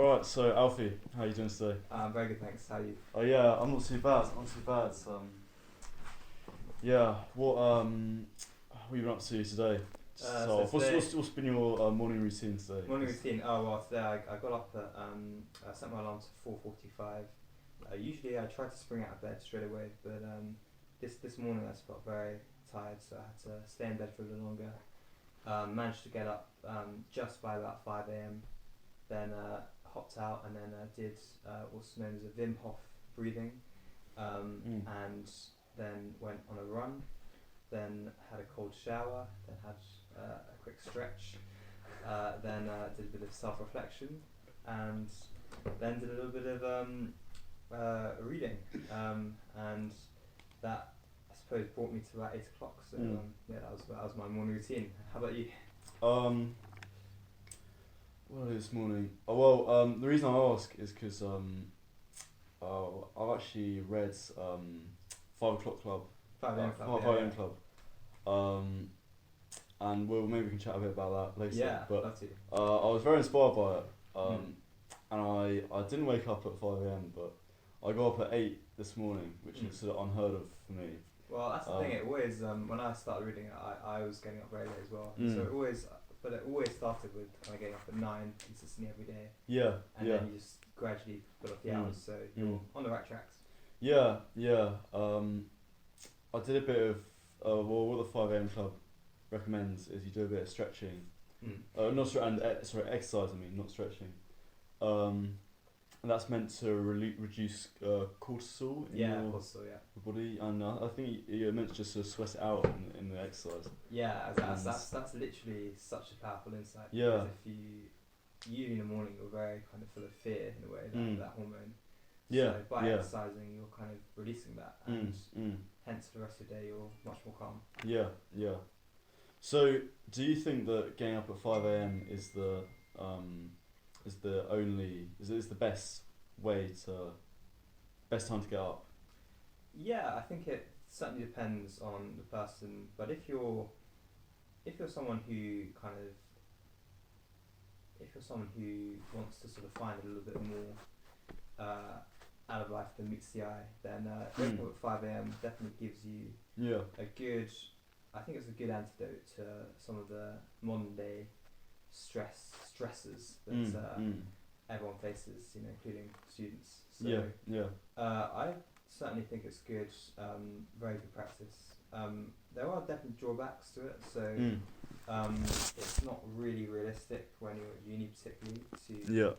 Alright, so Alfie, how are you doing today? Very good, thanks. How are you? Oh yeah, I'm not too bad, not too bad. Yeah, what have you been up to today? So What's been your morning routine today? Morning routine. Oh well, today I got up at I set my alarm to 4:45. Usually I try to spring out of bed straight away, but this morning I just felt very tired, so I had to stay in bed for a little longer. Managed to get up just by about 5 a.m. Then hopped out and then did what's known as a Wim Hof breathing, and then went on a run. Then had a cold shower. Then had a quick stretch. Then did a bit of self-reflection, and then did a little bit of reading, and that I suppose brought me to about 8 o'clock. So yeah, that was my morning routine. How about you? What this morning? The reason I ask is because I've actually read 5 o'clock club. 5 a.m. club. 5 a.m. club. And maybe we can chat a bit about that later. Yeah, but love to. I was very inspired by it. And I didn't wake up at 5 a.m. but I got up at 8 this morning, which is sort of unheard of for me. Well, that's the thing. It always when I started reading it, I was getting up very late as well. So it always started with kind of getting up at 9 consistently every day. Yeah. And then you just gradually put off the hours, so you're on the right tracks. Yeah. I did a bit of what the 5 a.m. club recommends is you do a bit of stretching. Exercise. I mean, not stretching. And that's meant to reduce cortisol in your body, and I think you're meant to just sort of sweat it out in the exercise. Yeah, that's literally such a powerful insight. Yeah. Because if you in the morning, you're very kind of full of fear in a way, that hormone. Yeah. So by exercising, you're kind of releasing that, and hence for the rest of the day, you're much more calm. Yeah. So, do you think that getting up at 5 a.m. is the best time to get up? Yeah, I think it certainly depends on the person. But if you're someone who wants to sort of find a little bit more out of life than meets the eye, then waking up at 5 a.m. definitely gives you a good. I think it's a good antidote to some of the modern day stresses that everyone faces, including students. So I certainly think it's good, very good practice. There are definitely drawbacks to it, so it's not really realistic when you're at uni particularly to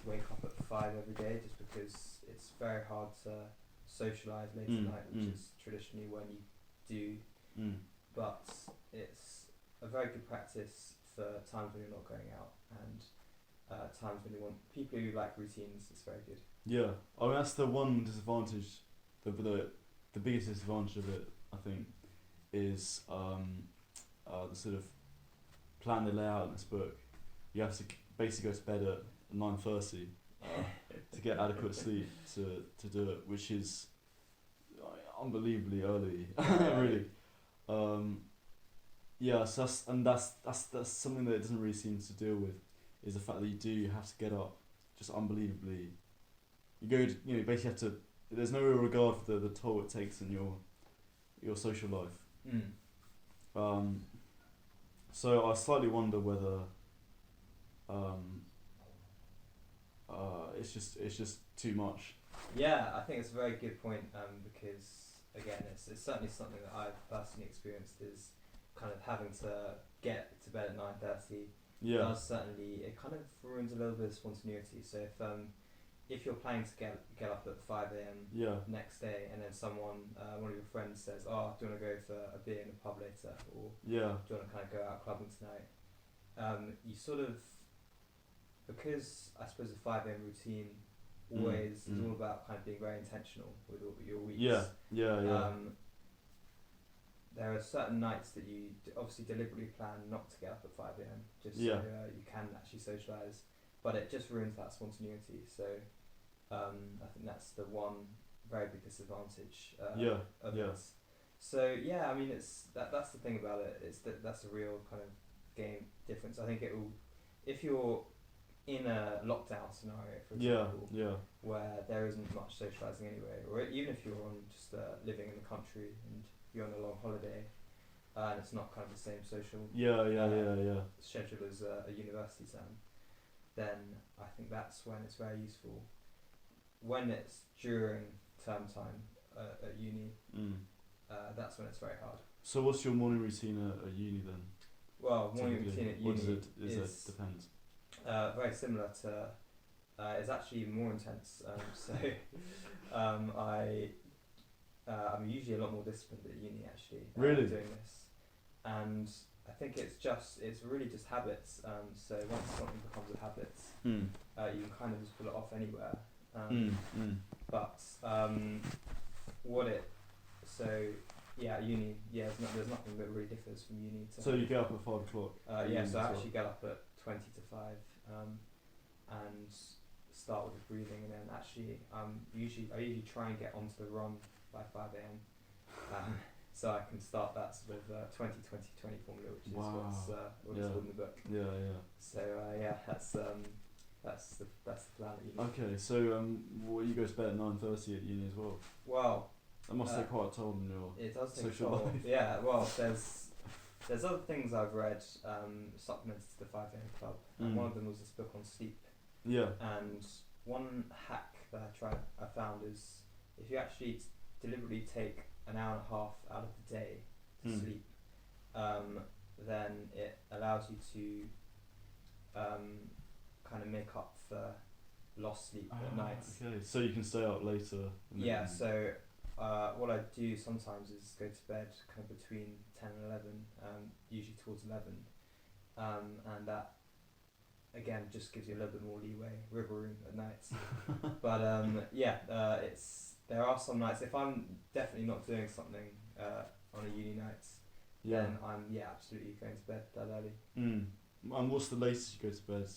wake up at 5 every day, just because it's very hard to socialise late at night, which is traditionally when you do. But it's a very good practice for times when you're not going out, and times when you want people who like routines. It's very good. Yeah, I mean that's the one disadvantage. The biggest disadvantage of it, I think, is the sort of plan they lay out in this book. You have to basically go to bed at 9:30 to get adequate sleep to do it, which is unbelievably early, really. So that's something that it doesn't really seem to deal with, is the fact that you have to get up just unbelievably. You basically have to. There's no real regard for the toll it takes in your social life. So I slightly wonder whether it's just too much. Yeah, I think it's a very good point, because again, it's certainly something that I've personally experienced, is kind of having to get to bed at 9:30. Does certainly, it kind of ruins a little bit of spontaneity. So if you're planning to get up at 5 a.m. next day, and then one of your friends says, "Oh, do you want to go for a beer in the pub later?" or "Do you want to kind of go out clubbing tonight?" You sort of, because I suppose the 5 a.m. routine always is all about kind of being very intentional with your weeks. There are certain nights that you obviously deliberately plan not to get up at 5 a.m. just so you can actually socialise, but it just ruins that spontaneity. So I think that's the one very big disadvantage of it. So yeah, I mean that's the thing about it, is that's a real kind of game difference. I think it will, if you're in a lockdown scenario, for Yeah, example, yeah, where there isn't much socialising anyway, or even if you're on just living in the country and you're on a long holiday, and it's not kind of the same social yeah. schedule as a university term, then I think that's when it's very useful. When it's during term time at uni, that's when it's very hard. So what's your morning routine at uni then? Well, morning Typically? routine at What uni it depends? very similar to. It's actually even more intense. I'm usually a lot more disciplined at uni actually. Really? Doing this, and I think it's really just habits. So once something becomes a habit, you can kind of just pull it off anywhere. But uni. Yeah, there's nothing that really differs from uni to. So you get up at 5 o'clock. So I actually get up at 20 to 5, and start with the breathing, and then actually I usually try and get onto the run by 5 a.m. So I can start that sort of 20-20-20 formula, which is what's called in the book. Yeah. So that's the plan at uni. Okay, so you go to bed at 9:30 at uni as well. Well, that must take quite a toll on your it does take a social toll. life. Yeah, well, there's other things I've read supplemented to the 5 a.m. club, and one of them was this book on sleep. Yeah. And one hack that I found is if you actually deliberately take an hour and a half out of the day to sleep, then it allows you to kind of make up for lost sleep at night. Okay, so you can stay up later. Yeah, so what I do sometimes is go to bed kind of between 10 and 11, usually towards 11, and that again just gives you a little bit more leeway, wiggle room at night. But there are some nights if I'm definitely not doing something on a uni night, then I'm absolutely going to bed that early. And what's the latest you go to bed?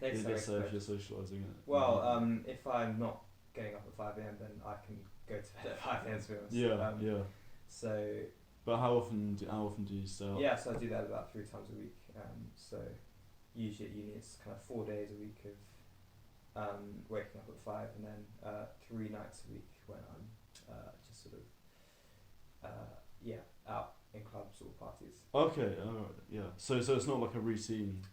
If you're socialising it. Well, if I'm not getting up at 5 a.m, then I can go to bed at 5 a.m. to be honest. Yeah. So. But how often do you stay up? Yeah, so I do that about 3 times a week. So usually at uni it's kind of 4 days a week of waking up at 5, and then 3 nights a week when I'm just sort of out in clubs or parties. Okay, alright, yeah. So it's not like a routine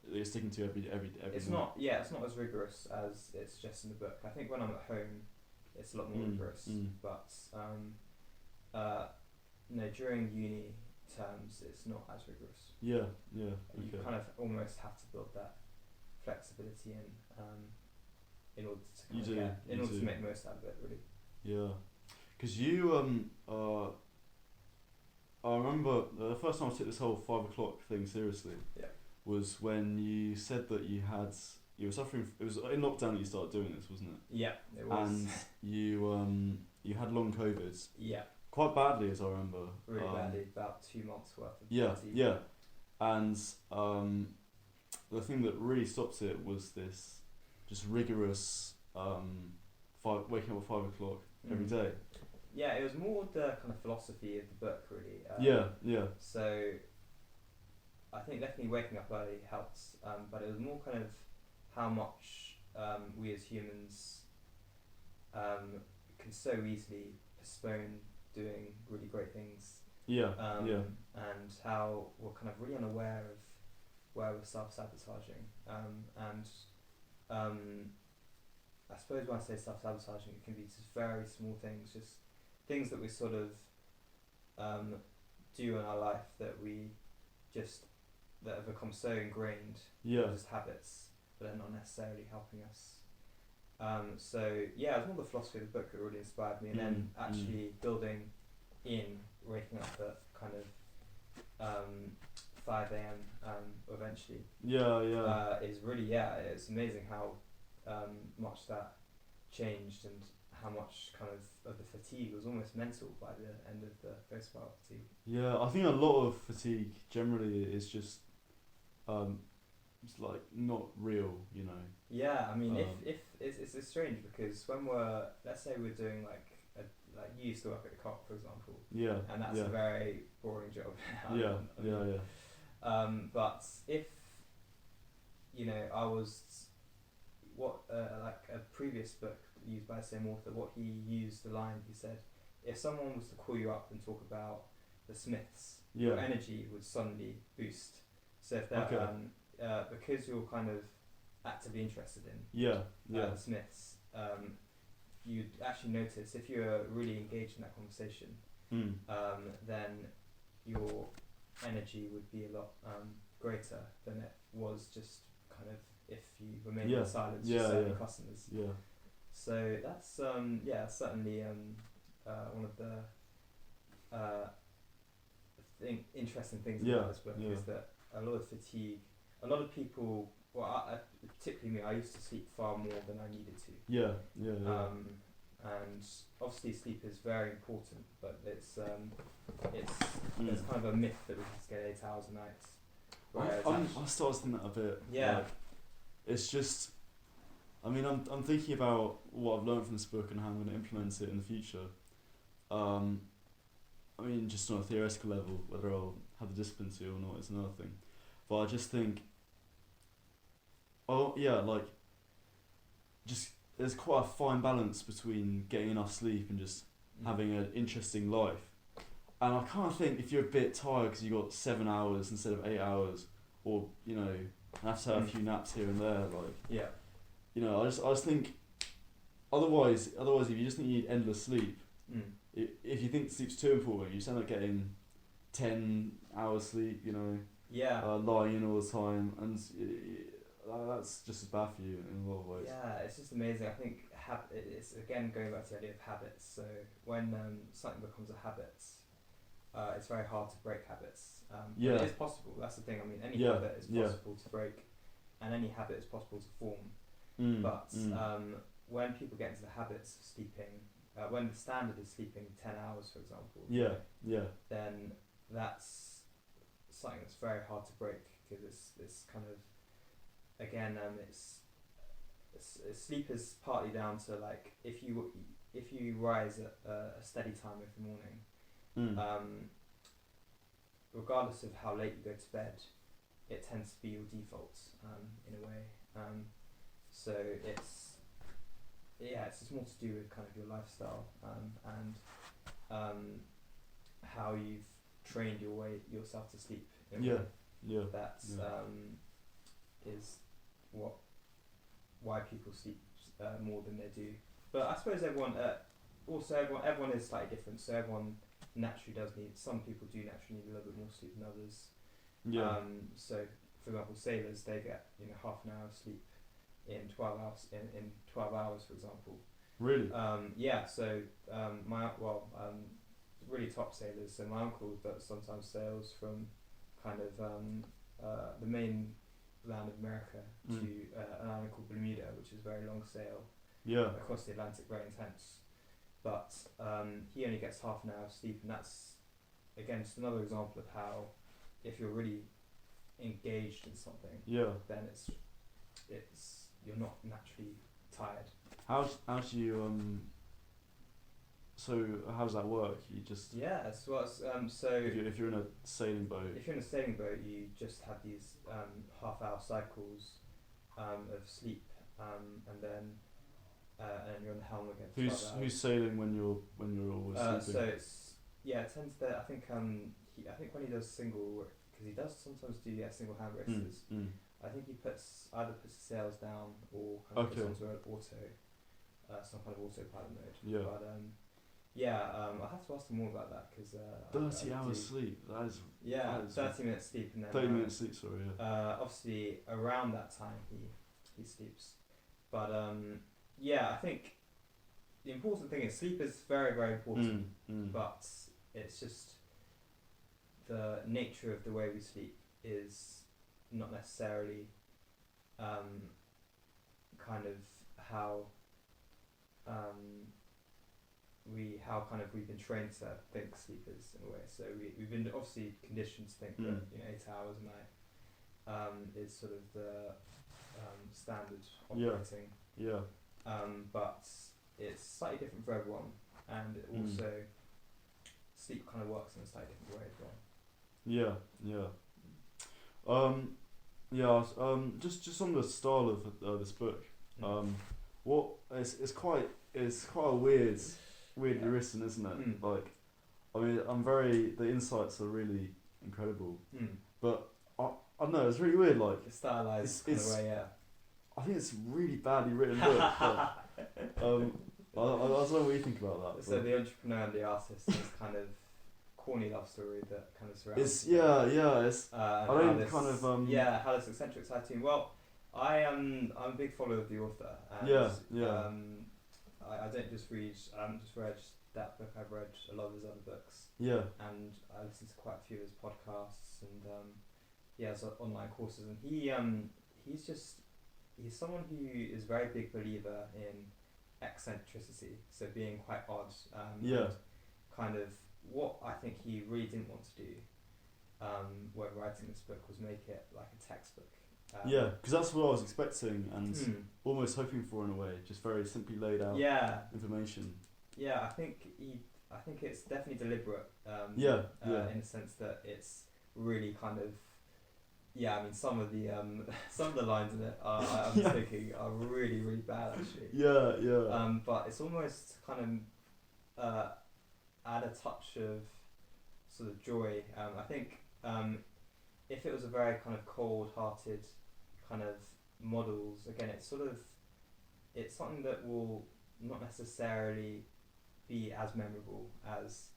that you're sticking to every It's night. not. Yeah, it's not as rigorous as it's just in the book. I think when I'm at home, it's a lot more rigorous. But during uni terms, it's not as rigorous. Yeah. You kind of almost have to build that flexibility in order to make the most out of it, really. Yeah, because you I remember the first time I took this whole 5 o'clock thing seriously. Yeah. Was when you said that you were suffering. It was in lockdown that you started doing this, wasn't it? Yeah, it was. And you had long COVID. Yeah. Quite badly, as I remember. Really badly, about 2 months worth of Yeah. And the thing that really stopped it was this just rigorous waking up at 5 o'clock every day. Yeah, it was more the kind of philosophy of the book, really. Yeah. So I think definitely waking up early helps, but it was more kind of how much we as humans can so easily postpone doing really great things. And how we're kind of really unaware of where we're self-sabotaging. I suppose when I say self-sabotaging, it can be just very small things, just things that we sort of do in our life that have become so ingrained, just habits, but they're not necessarily helping us. It was more the philosophy of the book that really inspired me, and then actually building in waking up at kind of 5 a.m. Eventually. Is really it's amazing how much that changed, and how much kind of the fatigue was almost mental by the end of the first part of fatigue. Yeah, I think a lot of fatigue generally is just it's like not real, you know. Yeah, I mean, if it's strange because when let's say we're doing like you used to work at the co-op, for example. Yeah. And that's a very boring job. Yeah. But if I was what like a previous book used by the same author, what he used the line, he said, if someone was to call you up and talk about the Smiths, your energy would suddenly boost. So if they're because you're kind of actively interested in the Smiths, you'd actually notice if you're really engaged in that conversation, then your energy would be a lot greater than it was just kind of if you remained in silence just serving customers. Yeah. So that's certainly one of the interesting things about this book is that a lot of fatigue, a lot of people, particularly me, I used to sleep far more than I needed to. And obviously sleep is very important, but it's there's kind of a myth that we just get 8 hours a night. I started thinking that a bit. Yeah. Like, it's just, I mean, I'm thinking about what I've learned from this book and how I'm going to implement it in the future. I mean, just on a theoretical level, whether I'll have the discipline to or not is another thing. But I just think, there's quite a fine balance between getting enough sleep and just having an interesting life. And I kind of think if you're a bit tired because you got 7 hours instead of 8 hours, or have to have a few naps here and there, I just think, otherwise if you just need endless sleep, if you think sleep's too important, you just end up getting 10 hours sleep, lying in all the time, and that's just as bad for you in a lot of ways. Yeah, it's just amazing. I think it's again going back to the idea of habits. So when something becomes a habit, it's very hard to break habits. It is possible. That's the thing. I mean, any habit is possible to break, and any habit is possible to form. But when people get into the habits of sleeping, when the standard is sleeping 10 hours, for example, then that's something that's very hard to break, because it's kind of, again, sleep is partly down to, like, if you rise at a steady time every morning, regardless of how late you go to bed, it tends to be your default in a way. So it's just more to do with kind of your lifestyle and how you've trained yourself to sleep in a way. That is why people sleep more than they do. But I suppose everyone is slightly different. So everyone naturally does need. Some people do naturally need a little bit more sleep than others. So for example, sailors, they get half an hour of sleep in 12 hours. In 12 hours, for example. Really? So really top sailors. So my uncle that sometimes sails from kind of the main land of America to an island called Bermuda, which is a very long sail across the Atlantic, very intense. But he only gets half an hour of sleep, and that's again just another example of how if you're really engaged in something, then it's you're not naturally tired. How do you so how does that work? You just so if you're in a sailing boat. If you're in a sailing boat, you just have these half-hour cycles of sleep, and then you're on the helm again. Who's sailing when you're always sleeping? So it tends to. I think when he does single, because he does sometimes do single hand races. I think he either puts the sails down or kind of puts onto some kind of autopilot mode. I'll have to ask him more about that, because 30 hours sleep. That is 30 minutes sleep, and then 30 minutes sleep. Sorry. Obviously around that time he sleeps, but I think the important thing is sleep is very, very important, but it's just the nature of the way we sleep is not necessarily kind of how we've been trained to think sleep is, in a way. So we've been obviously conditioned to think that 8 hours a night is sort of the standard operating. But it's slightly different for everyone, and it also sleep kind of works in a slightly different way as well. Just on the style of this book, What it's quite a weird listen, isn't it? Like, I mean, the insights are really incredible, but I don't know, it's really weird. Like, the stylized kind of way, yeah. I think it's a really badly written book. I don't know what you think about that. So the entrepreneur and the artist is kind of corny love story that kind of surrounds. It's It's how this eccentric side team. Well, I'm a big follower of the author. And, I don't just read. I haven't just read that book. I've read a lot of his other books. Yeah. And I listened to quite a few of his podcasts and his online courses. And he's someone who is a very big believer in eccentricity. So being quite odd. And kind of what I think he really didn't want to do when writing this book was make it like a textbook. Because that's what I was expecting and almost hoping for in a way, just very simply laid out information. Yeah, I think it's definitely deliberate. In the sense that it's really kind of. Yeah, I mean some of the lines in it I'm thinking are really really bad actually. But it's almost kind of add a touch of sort of joy. I think if it was a very kind of cold-hearted kind of models, again, it's something that will not necessarily be as memorable as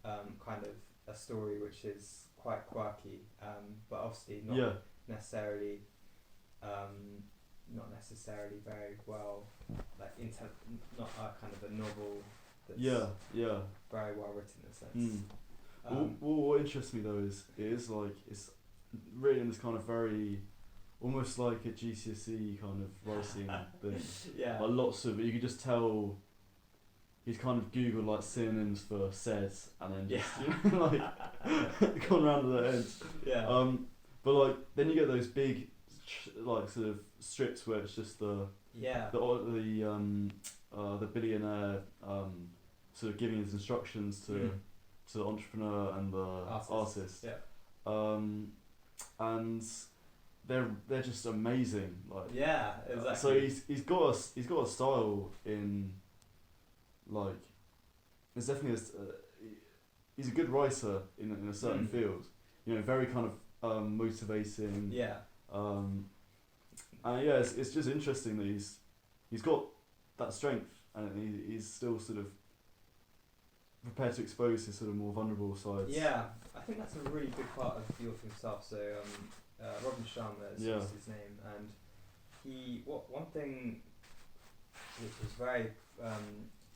kind of a story which is quite quirky, but obviously not necessarily very well, like not a kind of a novel that's very well written in a sense. What interests me though is it's written in this kind of very almost like a GCSE kind of writing thing. Like lots of you could just tell he's kind of googled like synonyms for says and then just like gone round to the end. But like then you get those big like sort of strips where it's just the billionaire sort of giving his instructions to the entrepreneur and the artist. And they're just amazing. Like exactly. So he's got a style in like there's definitely he's a good writer in a certain field. You know, very kind of motivating. It's just interesting that he's got that strength and he's still sort of prepared to expose his sort of more vulnerable sides. Yeah, I think that's a really big part of the author himself. So Robin Sharma is his name, and one thing which is very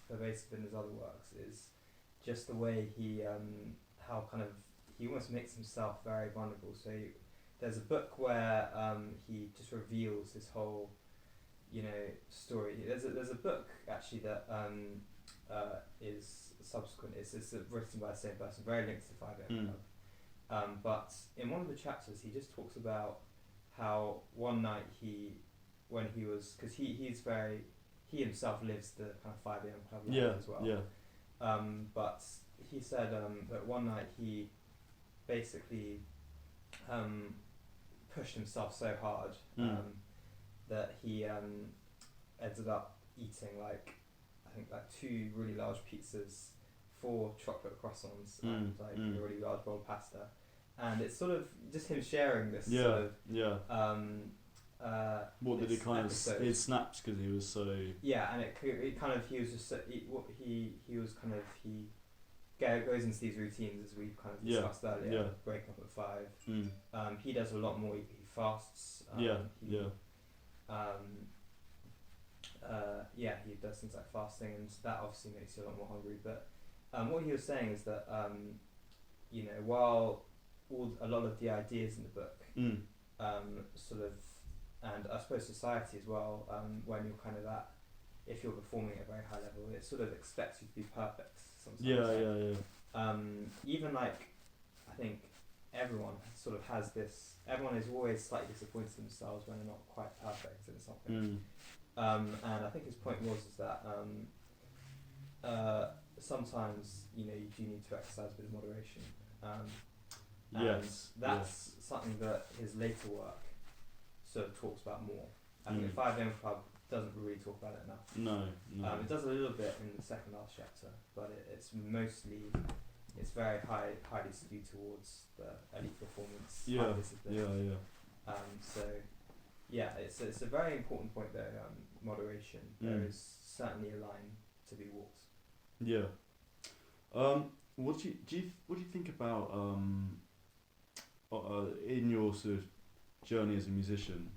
pervasive in his other works is just the way he almost makes himself very vulnerable. So there's a book where he just reveals his whole story. There's a book actually that is subsequent. It's written by the same person, very linked to the 5 AM Club. But in one of the chapters, he just talks about how one night he himself lives the kind of 5 AM Club life as well. But he said that one night he basically pushed himself so hard that he ended up eating like 2 really large pizzas, 4 chocolate croissants, and a really large bowl of pasta. And it's sort of just him sharing this what did he kind of he snapped because he was so and it kind of he was just he goes into these routines as we've kind of discussed earlier, waking up at 5. He does a lot more. He fasts. He does things like fasting, and that obviously makes you a lot more hungry. But what he was saying is that while a lot of the ideas in the book sort of, and I suppose society as well, when you're kind of if you're performing at a very high level, it sort of expects you to be perfect sometimes. Even like, I think everyone sort of has this. Everyone is always slightly disappointed in themselves when they're not quite perfect in something. And I think his point was that sometimes you do need to exercise a bit of moderation. And that's something that his later work sort of talks about more. I think the 5 a.m. Club doesn't really talk about it enough. No. It does a little bit in the second last chapter, but it's very highly skewed towards the elite performance, high discipline. So yeah, it's a very important point there. Moderation. There is certainly a line to be walked. Yeah. What do you think about in your sort of journey as a musician?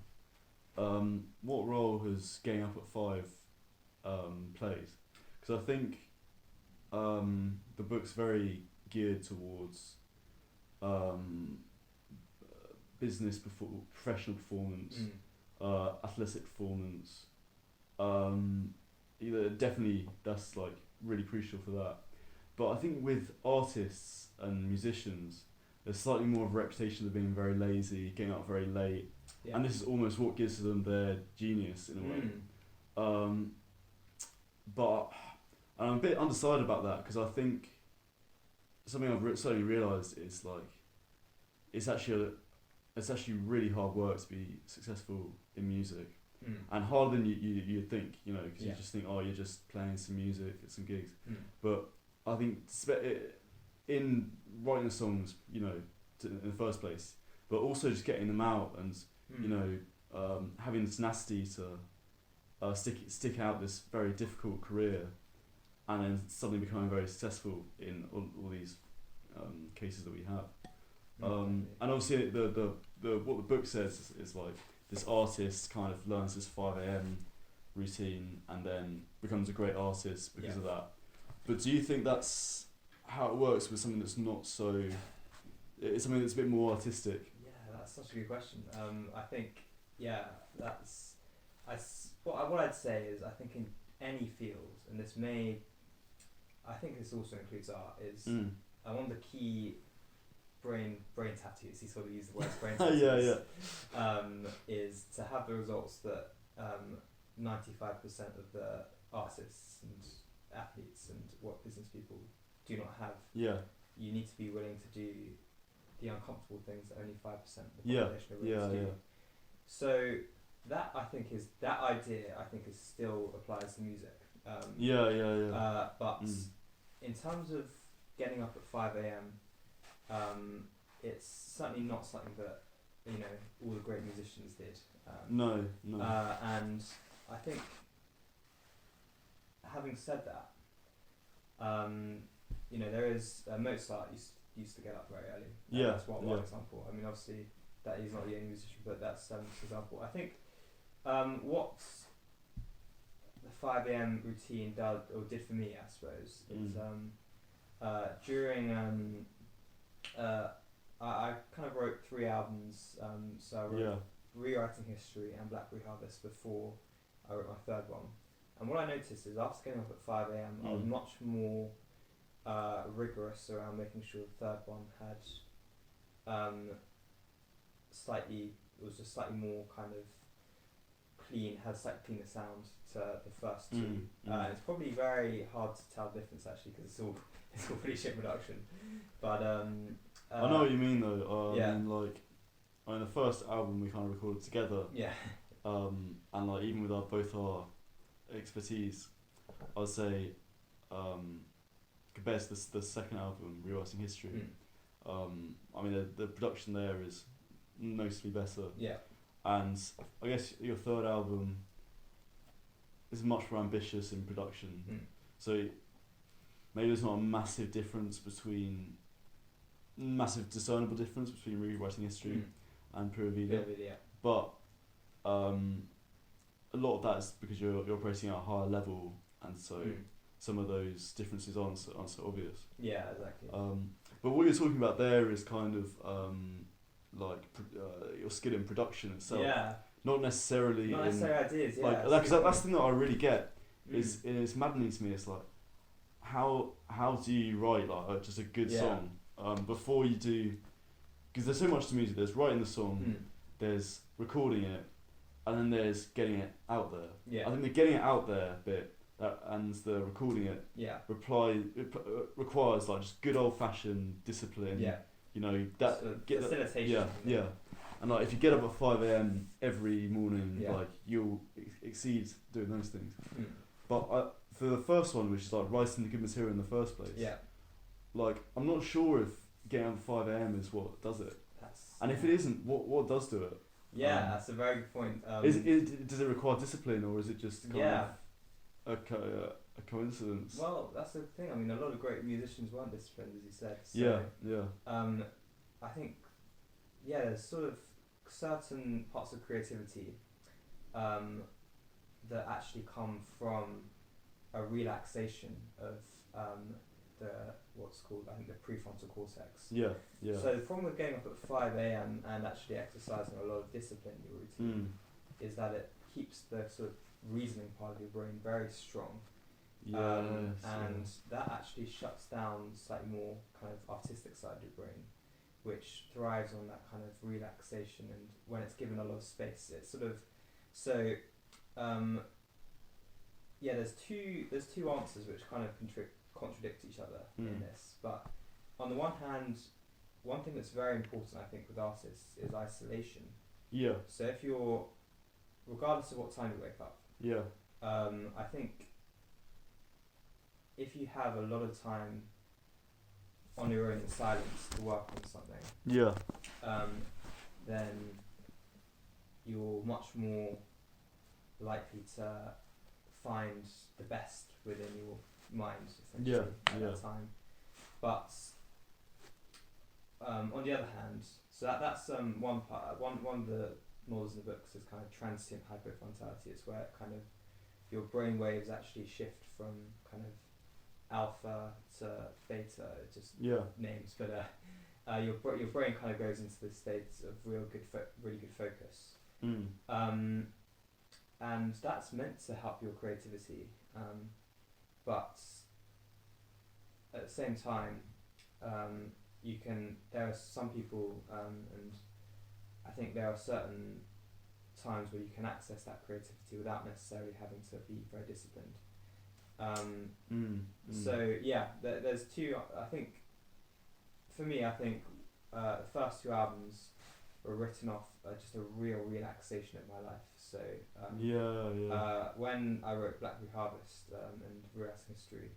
What role has getting up at 5 played? Because I think the book's very geared towards business, professional performance, athletic performance. Definitely that's like really crucial for that. But I think with artists and musicians, there's slightly more of a reputation of being very lazy, getting up very late, and this is almost what gives them their genius in a way. But I'm a bit undecided about that, because I think something I've certainly realised is like it's actually really hard work to be successful in music, and harder than you'd think, because you just think, oh, you're just playing some music at some gigs, but I think in writing the songs, in the first place, but also just getting them out and having the tenacity to stick out this very difficult career, and then suddenly becoming very successful in all these cases that we have. And obviously the what the book says is like this artist kind of learns this 5 a.m. routine and then becomes a great artist because of that. But do you think that's how it works with something that's not so? It's something that's a bit more artistic. Yeah, that's such a good question. I think what I'd say is, I think in any field, and I think this also includes art, is one of the key brain tattoos. He sort of used the word brain tattoos. Is to have the results that 95% of the artists and athletes and what business people do not have. You need to be willing to do the uncomfortable things that only 5% of the population are willing to do. So that idea is still applies to music. But in terms of getting up at 5 a.m, it's certainly not something that all the great musicians did. No. And I think, having said that, there is Mozart used to get up very early. That's one example. I mean, obviously that he's not the only musician, but that's an example. I think what the 5 a.m. routine did for me, I suppose, is during I kind of wrote 3 albums. So I wrote Rewriting History and Blackberry Harvest before I wrote my 3rd one. And what I noticed is, after getting up at 5 a.m, I was much more rigorous around making sure the 3rd one had slightly more kind of clean, had slightly cleaner sound to the first 2. It's probably very hard to tell the difference, actually, because it's all pretty shit production. But I know what you mean though. I mean, the first album we kind of recorded together. And like even with both our expertise, I would say compared to the second album, Rewriting History, I mean the production there is noticeably better. And I guess your 3rd album is much more ambitious in production. So maybe there's not a massive discernible difference between Rewriting History and Pura Vida. But a lot of that is because you're operating at a higher level, and so some of those differences aren't so obvious. Yeah, exactly. But what you're talking about there is kind of your skill in production itself. Not necessarily ideas. Because that's the thing that I really get is it's maddening to me. It's like how do you write like just a good song before you do, because there's so much to music. There's writing the song, there's recording it, and then there's getting it out there. I think the getting it out there bit and the recording it requires like just good old fashioned discipline. Facilitation. And like if you get up at 5 a.m. every morning, Yeah. like you'll exceed doing those things. Mm. But for the first one, which is like writing the good material in the first place, Yeah. like I'm not sure if getting up at 5 a.m. is what does it. And if it isn't, what does do it? Yeah, that's a very good point. Does it require discipline, or is it just kind Yeah. of a coincidence? Well, that's the thing. I mean, a lot of great musicians weren't disciplined, as you said. So, Yeah. I think, there's sort of certain parts of creativity that actually come from a relaxation of what's called, I think, the prefrontal cortex. Yeah. So the problem with getting up at 5 a.m. and actually exercising a lot of discipline in your routine is that it keeps the sort of reasoning part of your brain very strong. And that actually shuts down slightly more kind of artistic side of your brain, which thrives on that kind of relaxation, and when it's given a lot of space, it's sort of there's two answers which kind of contradict each other in this. But on the one hand, one thing that's very important, I think, with artists is isolation. Yeah. So if you're, regardless of what time you wake up, I think if you have a lot of time on your own in silence to work on something, then you're much more likely to find the best within your mind, essentially, at that time. But on the other hand, so that's one part. One of the models in the books is kind of transient hypofrontality. It's where kind of your brain waves actually shift from kind of alpha to beta, just names, but your brain kind of goes into this state of really good focus, and that's meant to help your creativity, but at the same time, there are some people, and I think there are certain times where you can access that creativity without necessarily having to be very disciplined. So there's two. I think, for me, the first two albums were written off just a real relaxation of my life. So when I wrote Blackberry Harvest and Real Essex History,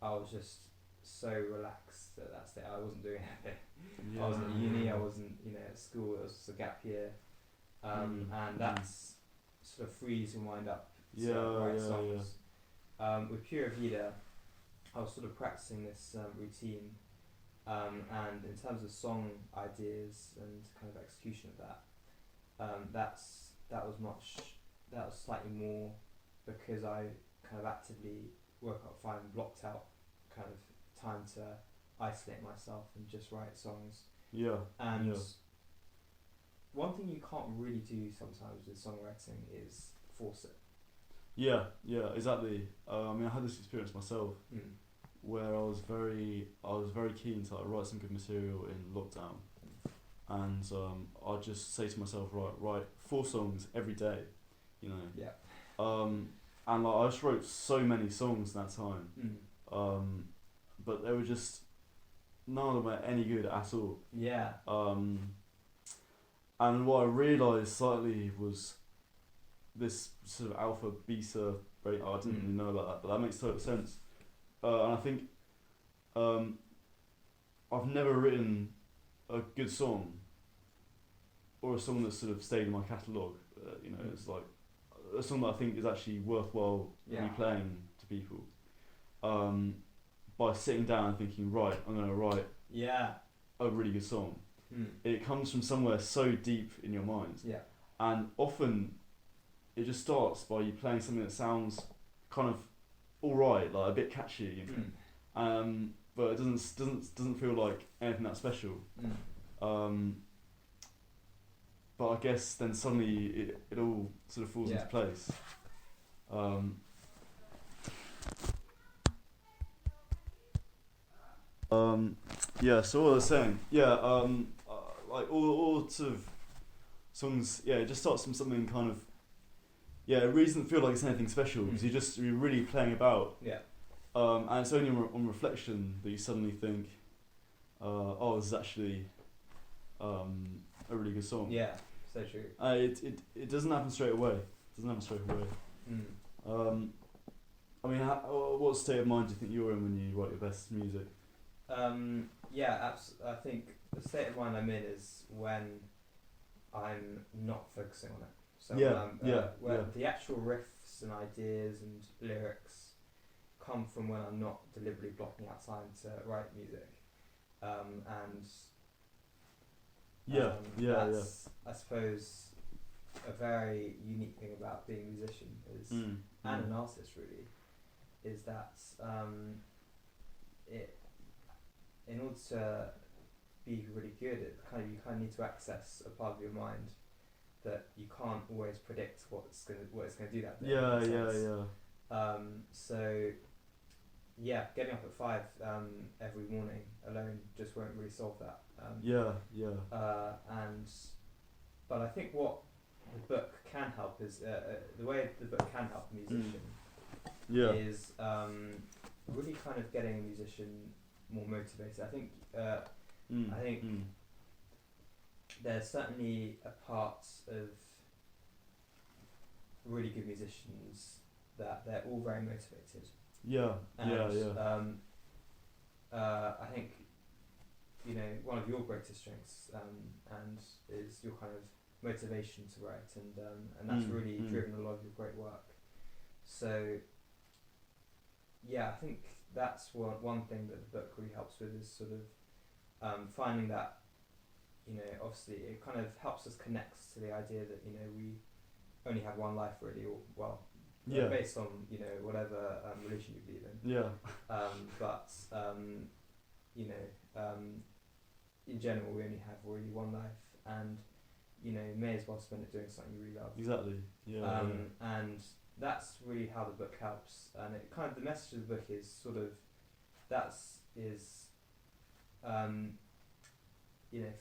I was just so relaxed at that stage. I wasn't doing anything. I wasn't at uni. I wasn't at school. It was just a gap year, and that's sort of frees your mind up to write songs. With Pura Vida, I was sort of practicing this routine, and in terms of song ideas and kind of execution of that, that was slightly more because I kind of actively woke up fine and blocked out kind of time to isolate myself and just write songs. One thing you can't really do sometimes with songwriting is force it. Yeah, exactly. I mean, I had this experience myself where I was very keen to write some good material in lockdown, and I'd just say to myself, write 4 songs every day, and like I just wrote so many songs in that time, but they were just none of them were any good at all. And what I realised slightly was this sort of alpha beta brain. I didn't really know about that, but that makes total sense. And I think I've never written a good song or a song that's sort of stayed in my catalogue. It's like a song that I think is actually worthwhile replaying to people. By sitting down and thinking, right, I'm going to write a really good song. It comes from somewhere so deep in your mind. And often it just starts by you playing something that sounds kind of alright, like a bit catchy, but it doesn't feel like anything that special. But I guess then suddenly it all sort of falls into place. So what I was saying, like all sort of songs, it just starts from something kind of, it really doesn't feel like it's anything special because you're really playing about. And it's only on reflection that you suddenly think, this is actually a really good song. Yeah, so true. It doesn't happen straight away. I mean, what state of mind do you think you're in when you write your best music? I think the state of mind I'm in is when I'm not focusing on it. So when the actual riffs and ideas and lyrics come from when I'm not deliberately blocking out time to write music, that's, I suppose, a very unique thing about being a musician is and an artist really is that in order to be really good, you kind of need to access a part of your mind that you can't always predict what it's gonna do that day. So getting up at 5 every morning alone just won't really solve that. But I think what the book can help is the way the book can help a musician is really kind of getting a musician more motivated. I think there's certainly a part of really good musicians that they're all very motivated. I think one of your greatest strengths and is your kind of motivation to write, and that's really driven a lot of your great work. So I think that's one thing that the book really helps with is sort of finding that obviously it kind of helps us connect to the idea that we only have one life really, or based on whatever religion you believe in. In general we only have really one life, and may as well spend it doing something you really love. Exactly. And that's really how the book helps, and it kind of the message of the book is sort of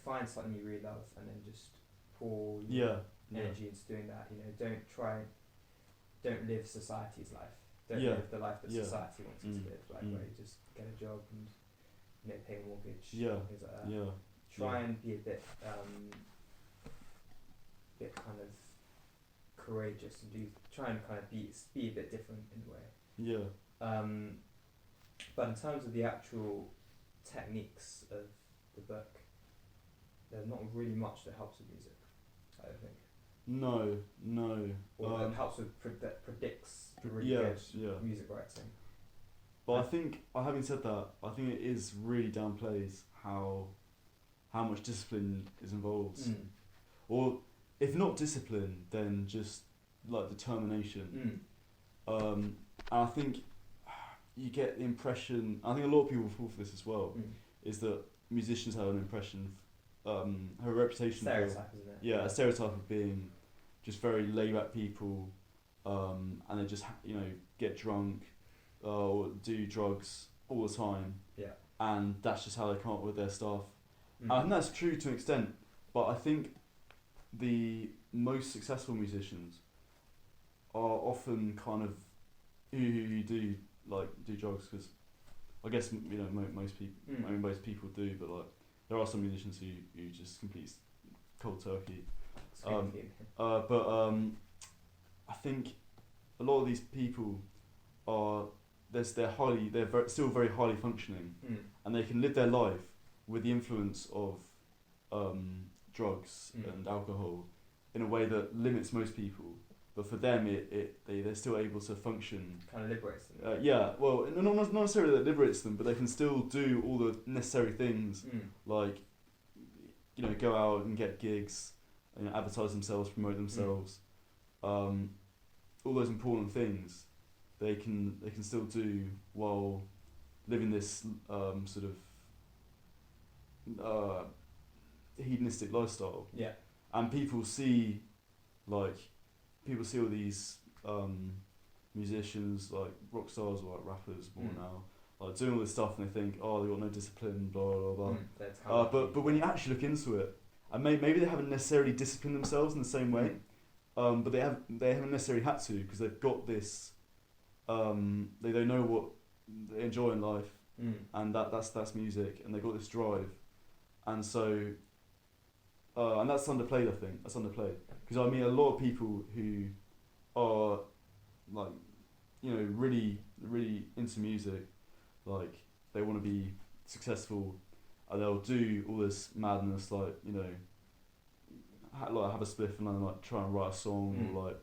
find something you really love and then just pour your energy into doing that. Don't live society's life. Don't live the life that society wants you to live, where you just get a job and pay a mortgage. Things like that. Try and be a bit kind of courageous and try and kind of be a bit different in a way. But in terms of the actual techniques of the book, there's not really much that helps with music, I don't think. No. Or that helps with that predicts really good music writing. But I think, having said that, I think it is really downplays how much discipline is involved. Or if not discipline, then just like determination. And I think you get the impression, I think a lot of people fall for this as well, is that musicians have an impression, have a reputation stereotype, isn't it? A stereotype of being just very laid-back people, and they just get drunk or do drugs all the time, and that's just how they come up with their stuff. And that's true to an extent, but I think the most successful musicians are often kind of who do drugs, because I guess most people. I mean, most people do, but like there are some musicians who just complete cold turkey. I think a lot of these people are still very highly functioning, and they can live their life with the influence of drugs and alcohol in a way that limits most people. But for them, they're still able to function. Kind of liberates them. Well, not necessarily that liberates them, but they can still do all the necessary things, like go out and get gigs, advertise themselves, promote themselves, all those important things. They can still do while living this sort of hedonistic lifestyle. And people see all these musicians, like rock stars or like rappers more now, like doing all this stuff, and they think, oh, they've got no discipline, blah blah blah. But when you actually look into it, and maybe they haven't necessarily disciplined themselves in the same way, but they haven't necessarily had to, because they've got this. They know what they enjoy in life, and that's music, and they've got this drive, and so and that's underplayed. I think that's underplayed because I mean a lot of people who are like really into music, like they want to be successful, and they'll do all this madness like have a spliff and then like try and write a song or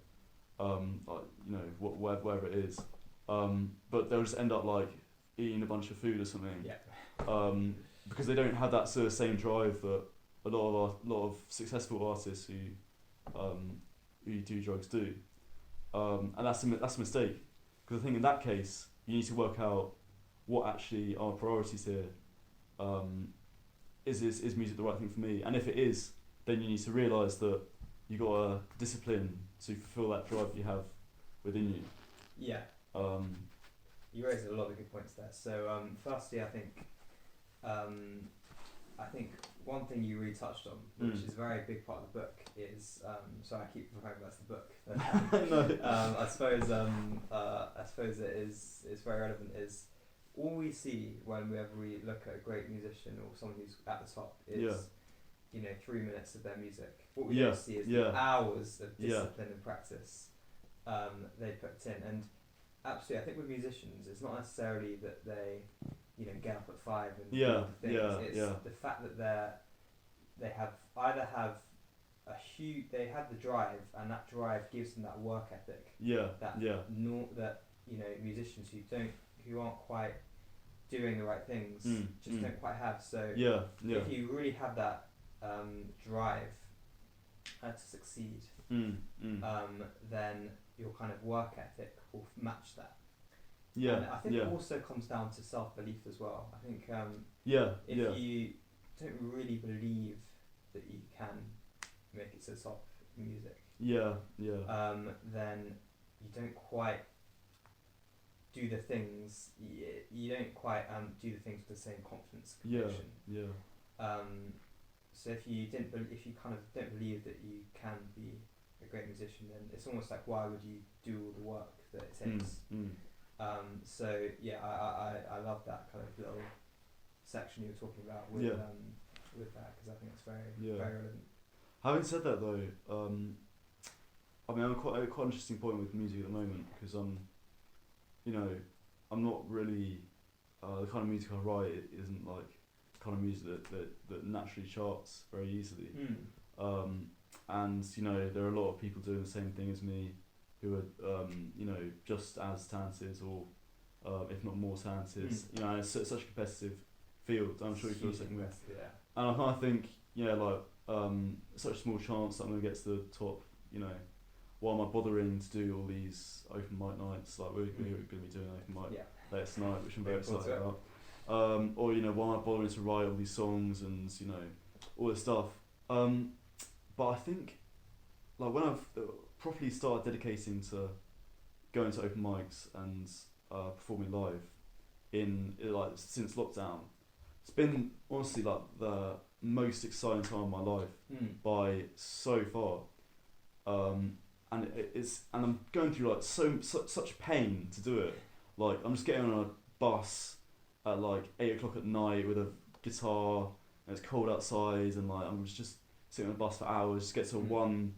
whatever it is, but they'll just end up like eating a bunch of food or something. Yeah. Because they don't have that sort of same drive that a lot of successful artists who do drugs do, and that's a mistake. Because I think in that case you need to work out what actually are priorities here. Is music the right thing for me? And if it is, then you need to realise that you got a discipline to fulfil that drive you have within you. Yeah. You raised a lot of good points there. So firstly, I think one thing you really touched on, which is a very big part of the book, is sorry, I keep referring back to the book. No. I suppose it's very relevant. Is all we see whenever we look at a great musician or someone who's at the top is 3 minutes of their music. What we don't see is the hours of discipline and practice they put in. And absolutely, I think with musicians, it's not necessarily that they get up at 5 and do the things. It's the fact that they have the drive, and that drive gives them that work ethic. That musicians who aren't quite doing the right things don't quite have. So if you really have that drive to succeed, then your kind of work ethic will match that. And I think it also comes down to self-belief as well. I think if you don't really believe that you can make it to the top in music, then you don't quite do the things. You don't quite do the things with the same confidence, conviction. So if you kind of don't believe that you can be a great musician, then it's almost like, why would you do all the work that it takes? I love that kind of little section you were talking about with that, because I think it's very relevant. Having said that though, I mean I'm quite an interesting point with music at the moment, because I'm not really the kind of music I write isn't like the kind of music that naturally charts very easily. And there are a lot of people doing the same thing as me who are just as talented or if not more talented. And it's such a competitive field. I'm sure you feel the same way. And I kind of think such a small chance that I'm going to get to the top. Why am I bothering to do all these open mic nights? Like we're going to be doing an open mic later tonight, which I'm very excited about. Or why am I bothering to write all these songs and all this stuff? But I think like when I've properly started dedicating to going to open mics and performing live in like since lockdown, it's been honestly like the most exciting time of my life by so far. And I'm going through like such pain to do it. Like I'm just getting on a bus at like 8 o'clock at night with a guitar, and it's cold outside, and like I'm just sitting on the bus for hours, just get to one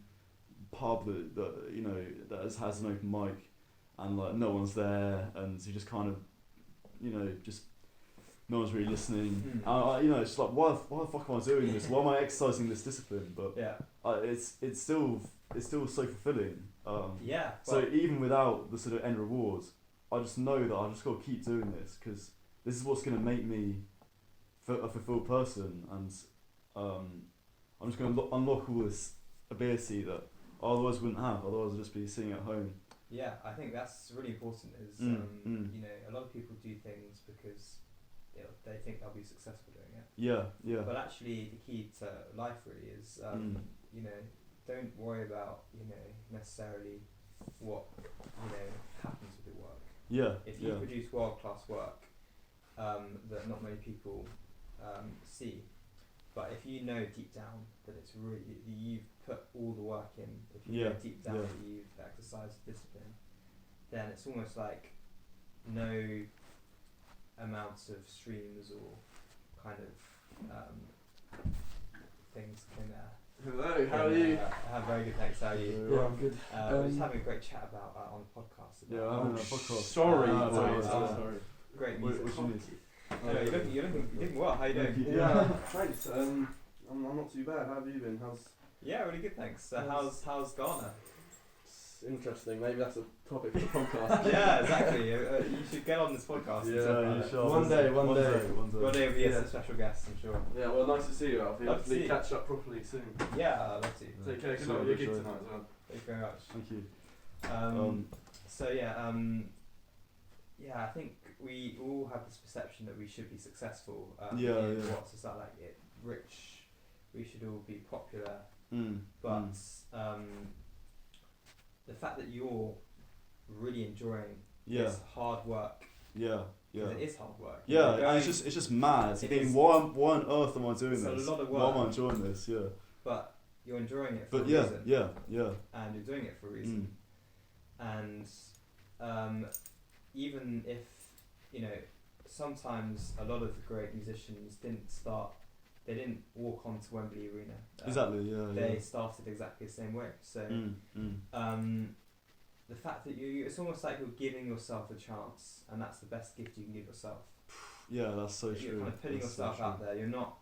pub that has an open mic, and like no one's there, and you just kind of just no one's really listening. It's just like why the fuck am I doing this? Why am I exercising this discipline? But it's still so fulfilling. So even without the sort of end rewards, I just know that I just got to keep doing this, because this is what's going to make me a fulfilled person, and I'm just going to unlock all this ability that I otherwise wouldn't have. Otherwise I'd just be sitting at home. Yeah, I think that's really important. Is a lot of people do things because they think they'll be successful doing it. But actually, the key to life really is don't worry about necessarily what happens with your work. If you produce world-class work that not many people see, but if you know deep down that it's really you've put all the work in, if you know deep down that you've exercised discipline, then it's almost like no amounts of streams or kind of things can Hello, how are you? I'm very good, thanks. How are you? Yeah, I'm good. We're just having a great chat about on the podcast. Yeah, I'm on a podcast. Sorry, sorry. Great music. What you need? Anyway, you're looking well. How you doing? Yeah, thanks. I'm not too bad. How have you been? Yeah, really good, thanks. How's Ghana? It's interesting. Maybe that's a topic for the podcast. Yeah, exactly. You should get on this podcast. Yeah, you sure? One day. One day will be a special guest, I'm sure. Yeah, well, nice to see you, Alfie. Love to see Hopefully you. catch up properly soon. Yeah, I'd love to. Take care. Good Sure, luck with your gig sure. tonight as well. Thank you very much. Thank you. I think we all have this perception that we should be successful. Yeah. What society like it, rich, we should all be popular. Mm. But the fact that you're really enjoying this hard work, Yeah. 'cause it is hard work. Yeah, You're and going- it's just mad. It Thinking, is. why on earth am I doing It's a this? lot of Why am I work. enjoying this? Yeah. But you're enjoying it for But a yeah, reason. yeah. And you're doing it for a reason. And even if, sometimes a lot of the great musicians they didn't walk onto Wembley Arena. Exactly. Yeah. They started exactly the same way. So the fact that it's almost like you're giving yourself a chance, and that's the best gift you can give yourself. Yeah, that's so true. You're kind of putting That's so yourself out true. there. You're not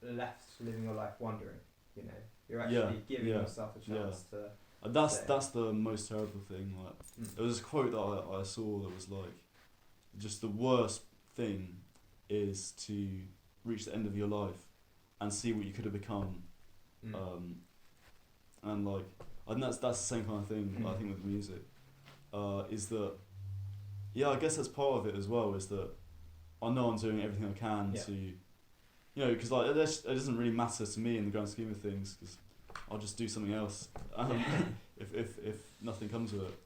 left living your life wondering. You're actually giving yourself a chance to. And that's the most terrible thing. Like, there was this quote that I saw that was like, just the worst thing is to reach the end of your life and see what you could have become. And like, I think that's the same kind of thing. I think with music, is that, I guess that's part of it as well. Is that I know I'm doing everything I can to, because like it doesn't really matter to me in the grand scheme of things, because I'll just do something else if nothing comes of it.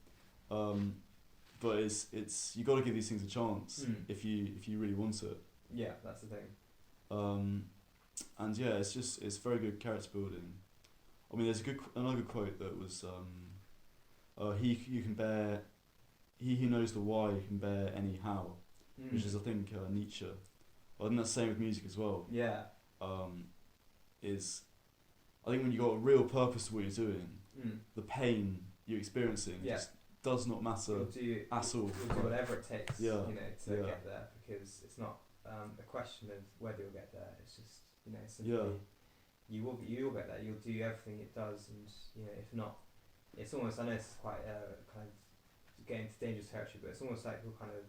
But it's you got to give these things a chance if you really want it. Yeah, that's the thing. And it's very good character building. I mean, there's another good quote that was, he who knows the why can bear any how, which is I think Nietzsche. I think that's the same with music as well. Yeah. I think when you got a real purpose to what you're doing, the pain you're experiencing just does not matter at all. You'll do whatever it takes, to get there, because it's not a question of whether you'll get there. It's just, simply you will get there. You'll do everything it does, and if not, it's almost. I know it's quite kind of getting into dangerous territory, but it's almost like you'll kind of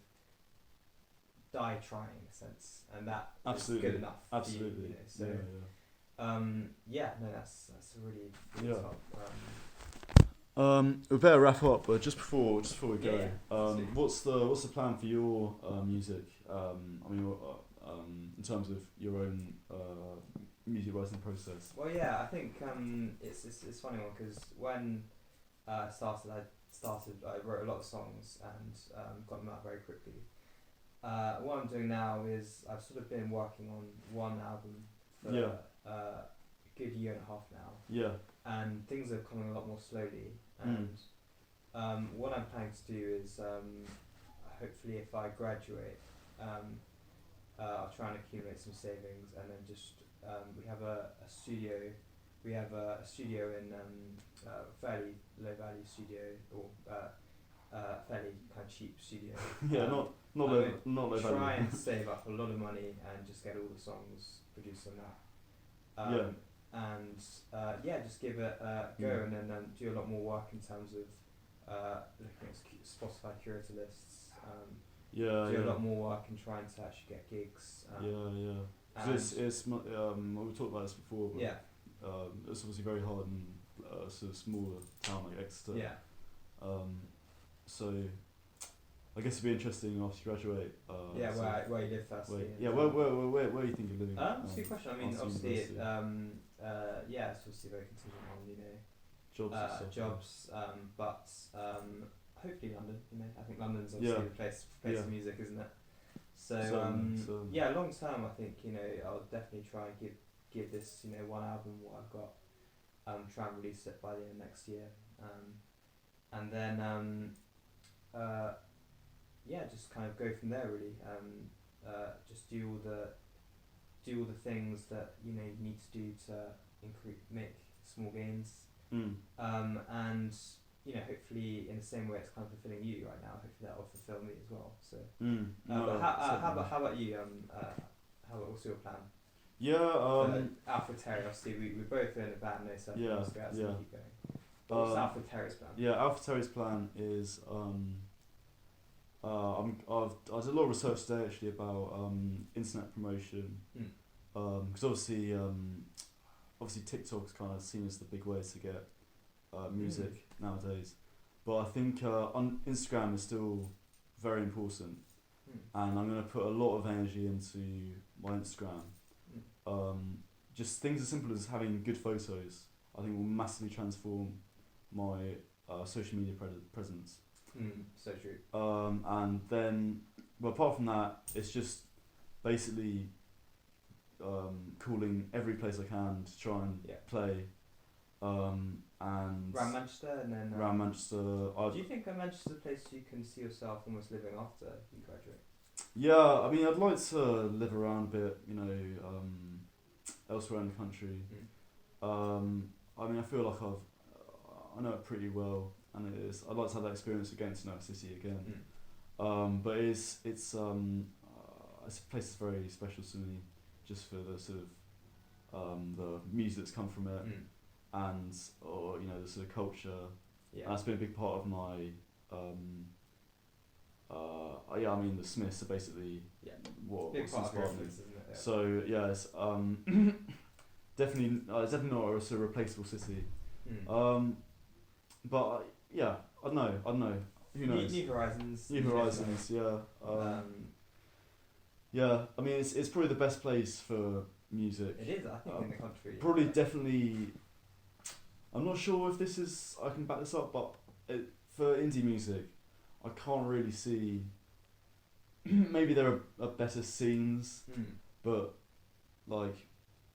die trying in a sense, and that is good enough. Absolutely. For you, that's a really top. We better wrap up, but just before we go, absolutely. what's the plan for your music? In terms of your own music writing process. Well, I think it's a funny one, because when I started, I wrote a lot of songs and got them out very quickly. What I'm doing now is I've sort of been working on one album for a good year and a half now. Yeah. And things are coming a lot more slowly. And what I'm planning to do is hopefully if I graduate, I'll try and accumulate some savings, and then just we have a studio. We have a studio in fairly low value studio, or fairly kind of cheap studio. Not low value. Try and save up a lot of money and just get all the songs, produce them that. Just give it a go, and then do a lot more work in terms of looking at Spotify curator lists. Do a lot more work in trying to actually get gigs. It's we talked about this before. But, yeah. It's obviously very hard in a sort of smaller town like Exeter. Yeah. So I guess it'd be interesting after you graduate. Where you live first. Where you think you're living? That's a good question. I mean, after obviously, university. it's obviously very contingent on jobs. But hopefully London. I think London's obviously the place for music, isn't it? So long term, I think I'll definitely try and give this one album what I've got, try and release it by the end of next year, and then just kind of go from there really. Just do all the things that you need to do to make small gains, Mm. and hopefully in the same way it's kind of fulfilling you right now. Hopefully that will fulfill me as well. So, but how about you? What's your plan? Yeah. Alfie Terry. Obviously, we both in a band, so Yeah. Yeah. keep going. What's Alfie Terry's plan? Yeah, Alfie Terry's plan is I did a lot of research today actually about internet promotion. Because obviously TikTok's kind of seen as the big way to get music nowadays, but I think on Instagram is still very important, and I'm going to put a lot of energy into my Instagram. Just things as simple as having good photos I think will massively transform my social media presence. So true. And then, well, apart from that, it's just basically calling every place I can to try and play. And around Manchester, and then around Manchester. Do you think Manchester's a place you can see yourself almost living after you graduate? Yeah, I mean, I'd like to live around a bit, elsewhere in the country. I mean, I feel like I know it pretty well, and I'd like to have that experience again to know a city again. But it's a place that's very special to me, just for the sort of the music that's come from it, and the sort of culture. Yeah. And that's been a big part of my. I mean, the Smiths are basically what's inspired me. Isn't it? Yeah. So it's definitely it's definitely not a sort of replaceable city. But I don't know. Who knows? New horizons. New horizons. Yeah. Yeah. I mean, it's probably the best place for music. It is, I think, in the country. Probably, definitely. I'm not sure if I can back this up, but for indie music, I can't really see. Maybe there are better scenes, but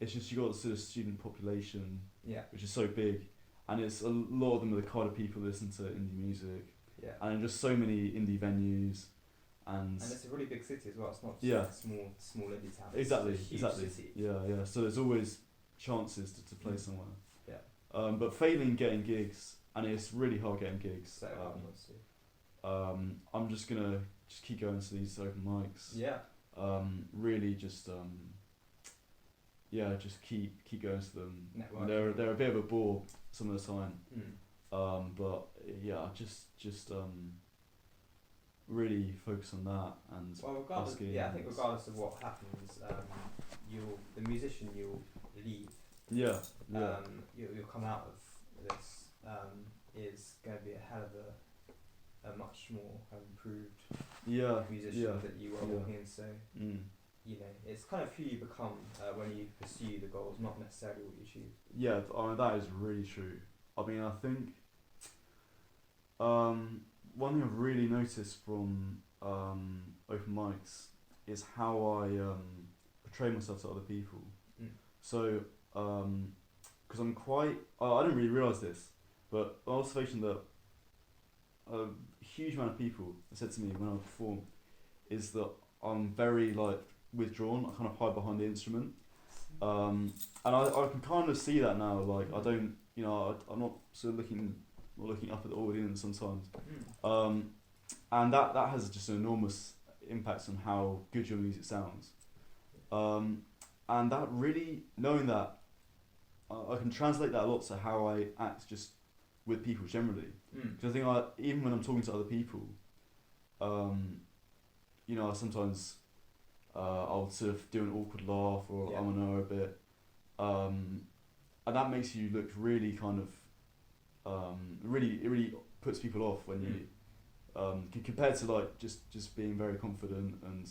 it's just you got the sort of student population, which is so big, and it's a lot of them are the kind of people who listen to indie music, and just so many indie venues, and it's a really big city as well. It's not just a small indie town. Exactly, it's a huge exactly. City. Yeah. So there's always chances to play somewhere. Yeah. But failing getting gigs, and it's really hard getting gigs. So I'm just gonna keep going to these open mics. Yeah. Really just just keep going to them. They're a bit of a bore some of the time. But just really focus on that and. Well, regardless, I think regardless of what happens, the musician you'll leave. Yeah. You'll come out of this is going to be a hell of a much more improved musician that you are walking in. So it's kind of who you become when you pursue the goals, not necessarily what you achieve. Yeah, that is really true. I mean, I think one thing I've really noticed from open mics is how I portray myself to other people. So, because I'm quite, I didn't really realise this, but an observation that a huge amount of people have said to me when I perform is that I'm very withdrawn. I kind of hide behind the instrument, and I can kind of see that now. I don't, I'm not sort of looking up at the audience sometimes, and that has just an enormous impact on how good your music sounds, and that really knowing that I can translate that a lot to how I act just with people generally. Because I think even when I'm talking to other people, I sometimes I'll sort of do an awkward laugh or a bit, and that makes you look really kind of it really puts people off when you compared to just being very confident and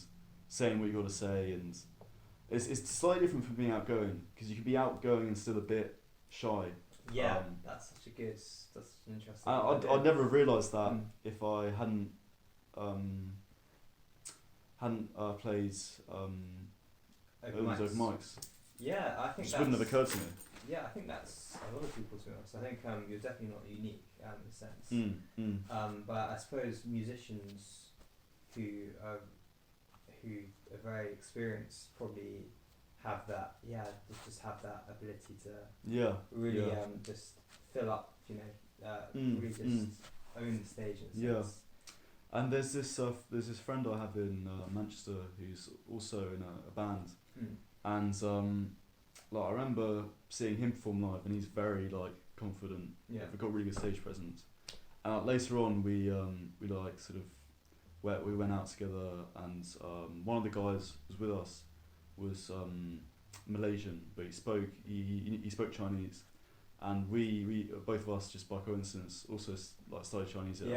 saying what you got to say, and it's slightly different from being outgoing, because you can be outgoing and still a bit shy. Yeah, that's an interesting. I'd never have realised that if I hadn't played open mics. Yeah, I think it wouldn't have occurred to me. Yeah, I think that's a lot of people, to be honest. I think you're definitely not unique in a sense. But I suppose musicians who are very experienced probably have that, just have that ability to Yeah. really Yeah. just fill up, really just own the stage in a Yeah. sense. And there's this friend I have in Manchester who's also in a band, and like I remember seeing him perform live, and he's very like confident. Yeah. We've got really good stage presence. And later on, we like sort of we went out together, and one of the guys was with us was Malaysian, but he spoke Chinese, and we both of us just by coincidence also like studied Chinese at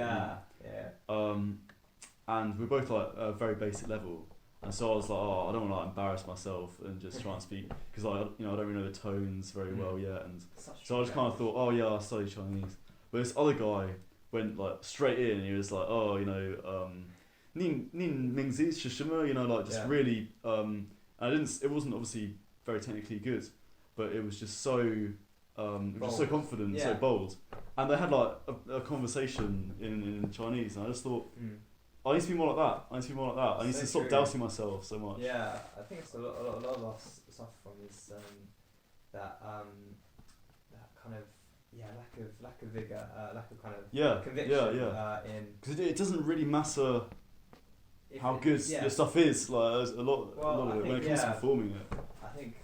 and we're both like at a very basic level, and so I was like, I don't want to like embarrass myself and just try and speak, because I don't really know the tones very well yet, and so I just kind of thought, I studied Chinese. But this other guy went like straight in, and he was like, Nin Mingzi Shishima, like just really it wasn't obviously very technically good, but it was just so it was just so confident, so bold. And they had like a conversation in Chinese, and I just thought, I need to be more like that. I need to stop doubting myself so much. Yeah, I think it's a lot of us suffer from is that kind of lack of vigor, lack of kind of conviction. Because it doesn't really matter how good your stuff is. Like a lot of it when it comes to performing it. I think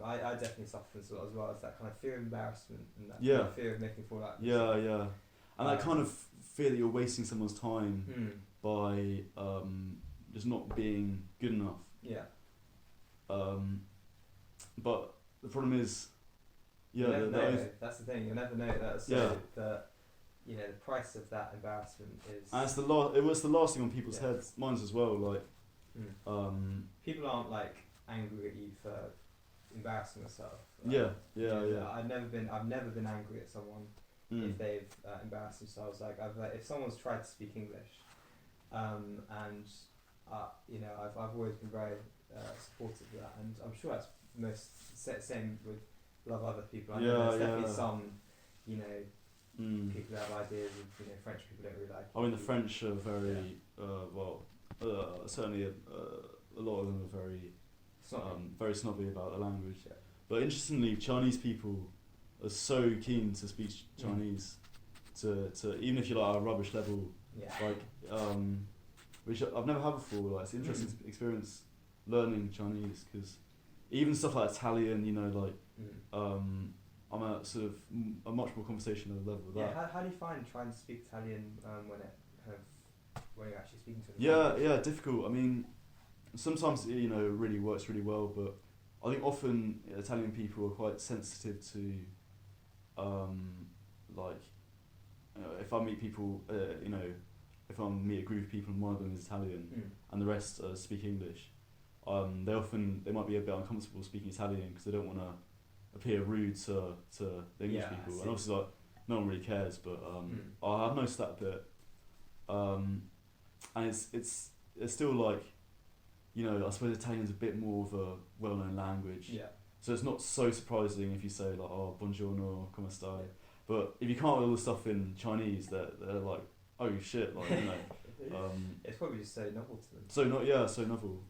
I definitely suffer from this a lot as well. It's that kind of fear of embarrassment and that kind of fear of making fall out. And that kind of fear that you're wasting someone's time by just not being good enough. Yeah. But the problem is, you'll never know. That's the thing. You'll never know that. So the price of that embarrassment is. And it was the last thing on people's heads, mine's as well. Like, people aren't like angry at you for embarrassing yourself. I've never been angry at someone if they've embarrassed themselves. Like if someone's tried to speak English, and I've always been very supportive of that, and I'm sure that's same with a lot of other people. I know there's definitely some, people that have ideas of French people don't really like. I mean, the French are very certainly a lot of them are very snobby about the language. Yeah. But interestingly, Chinese people are so keen to speak Chinese, to even if you're like a rubbish level, which I've never had before. Like, it's an interesting experience learning Chinese, because even stuff like Italian, I'm at sort of a much more conversational level with that. How do you find trying to speak Italian when you're actually speaking to them? Yeah, difficult. I mean, sometimes it really works really well, but I think often Italian people are quite sensitive to, if I meet people, if I meet a group of people and one of them is Italian and the rest speak English, they might be a bit uncomfortable speaking Italian because they don't want to appear rude to the English people, and obviously no one really cares, but I've noticed that a bit, and it's still like, I suppose Italian's a bit more of a well-known language, so it's not so surprising if you say like, buongiorno, come stai, but if you can't do all the stuff in Chinese, they're like, oh shit, like, it's probably just so novel to them. So novel,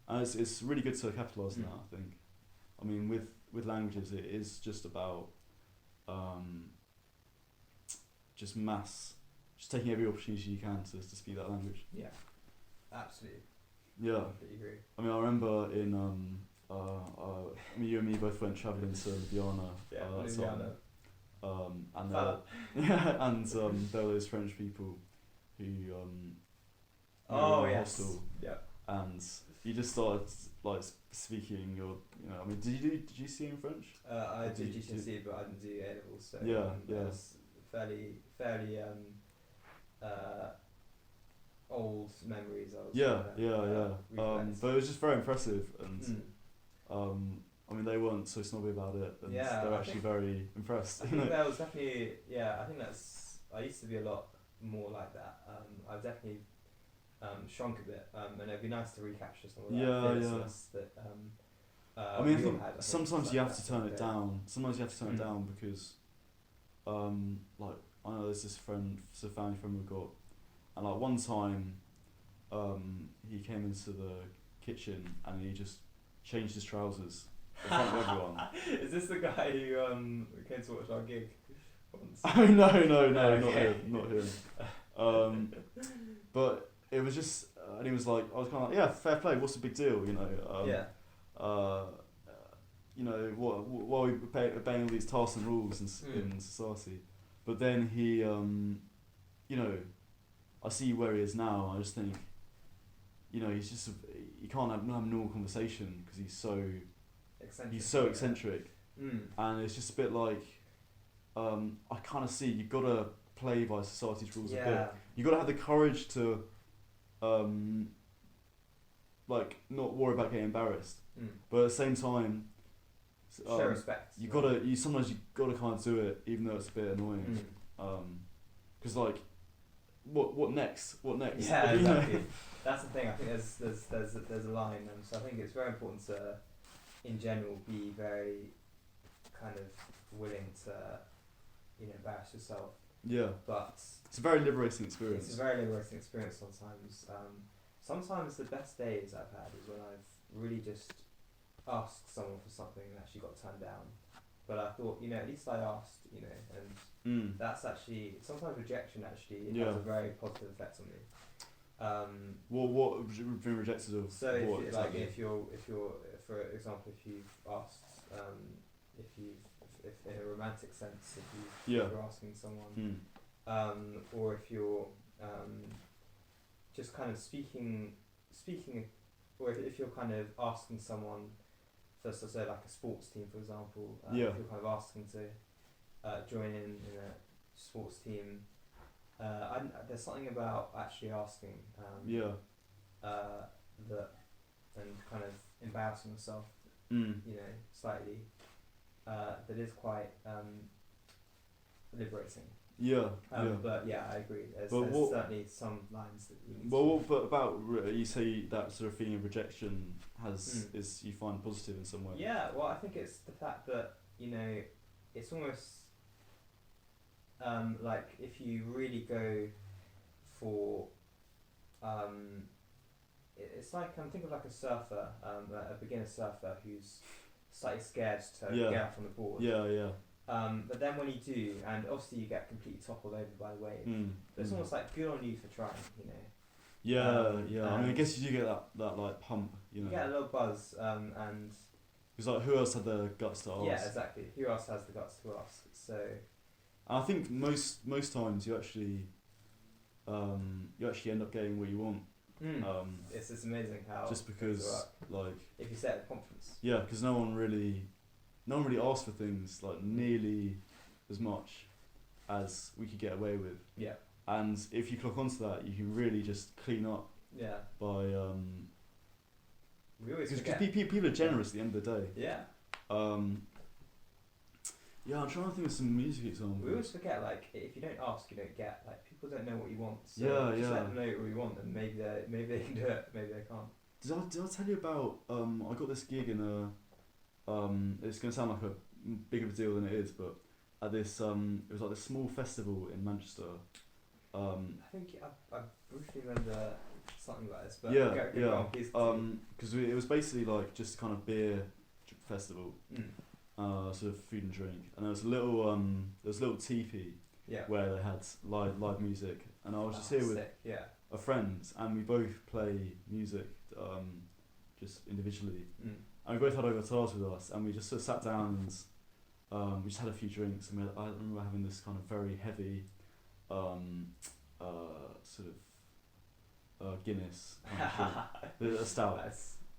and it's really good to capitalise on that, I think. I mean, with languages, it is just about just taking every opportunity you can to speak that language. Yeah, absolutely. Yeah. I completely agree. I mean, I remember in you and me both went travelling to Ljubljana. And there were those French people who hostel. Yeah. And you just started like speaking your, I mean, did you see in French? I did GCSE, but I didn't do A levels, so it was fairly old memories. But it was just very impressive, and I mean, they weren't so snobby about it, and they're actually very impressed. I think that was definitely, I think I used to be a lot more like that. I've definitely shrunk a bit, and it'd be nice to recapture some of that that I mean, I think sometimes you have to turn it down. Sometimes you have to turn it down because, like, I know there's this family friend we've got, and like one time, he came into the kitchen and he just changed his trousers in front of everyone. Is this the guy who came to watch our gig once? Oh no, Okay. not him. But it was just, and he was like, I was kind of like, yeah, fair play. What's the big deal, you know? You know, why are we obeying all these tasks and rules in society? But then he, you know, I see where he is now. I just think, you know, he's just you can't have a normal conversation because he's so eccentric, and it's just a bit like, I kind of see you've got to play by society's rules a bit. You've got to have the courage to, like, not worry about getting embarrassed, but at the same time, show respect. Sometimes you gotta kind of do it, even though it's a bit annoying. Because like, what next? Yeah, exactly. That's the thing. I think there's a line, and so I think it's very important to, in general, be very kind of willing to, you know, embarrass yourself. Yeah. But it's a very liberating experience. It's a very liberating experience sometimes. Sometimes the best days I've had is when I've really just asked someone for something and actually got turned down. But I thought, you know, at least I asked, you know, and that's actually, sometimes rejection actually has a very positive effect on me. What have you been rejected of? So if you're for example, if you've asked, if in a romantic sense, if you're asking someone, or if you're just kind of speaking, or if you're kind of asking someone for, so say like a sports team, for example, if you're kind of asking to join in a sports team, there's something about actually asking, that, and kind of embarrassing yourself, you know, slightly, that is quite liberating. But yeah, I agree. There's certainly some lines that you need to... What about, you say that sort of feeling of rejection is you find positive in some way? Yeah, well, I think it's the fact that, you know, it's almost like if you really go for, it's like, think of like a surfer, a beginner surfer who's slightly scared to get up on the board. But then when you do, and obviously you get completely toppled over by the wave, but it's almost like good on you for trying, you know. I mean, I guess you do get that like pump, you know. You get a little buzz, and because like, who else had the guts to ask? Yeah, exactly. Who else has the guts to ask? So, and I think most times you actually end up getting what you want. It's amazing how just because like if you set it with confidence. Yeah, because no one really asks for things like nearly as much as we could get away with. Yeah. And if you clock onto that, you can really just clean up. Yeah. By we always because people are generous at the end of the day. Yeah. Yeah, I'm trying to think of some music examples. We always forget, like, if you don't ask, you don't get. Like, people don't know what you want. So just let them know what you want, and maybe they can do it, maybe they can't. Did I tell you about? I got this gig in a. It's gonna sound like a bigger of a deal than it is, but at this it was like this small festival in Manchester. I think I briefly remember something like this, but because it was basically like just kind of beer festival. Sort of food and drink, and there was a little teepee where they had live music, and I was just here with a friend, and we both play music just individually, and we both had our guitars with us, and we just sort of sat down and we just had a few drinks, and I remember having this kind of very heavy sort of Guinness kind of a stout,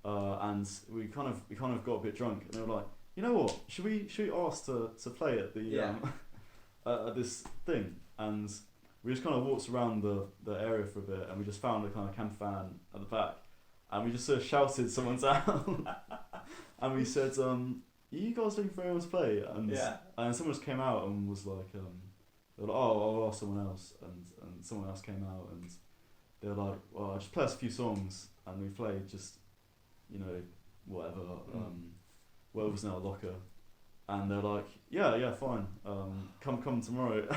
and we kind of got a bit drunk, and they were like, you know what? Should we ask to play at the at this thing? And we just kind of walked around the area for a bit, and we just found a kind of camper van at the back, and we just sort of shouted someone down, and we said, "Are you guys looking for anyone to play?" And someone just came out and was like, they were like, "Oh, I'll ask someone else," and someone else came out, and they were like, "Well, just play us a few songs," and we played just, you know, whatever. What was in our locker, and they're like, yeah, fine, come tomorrow.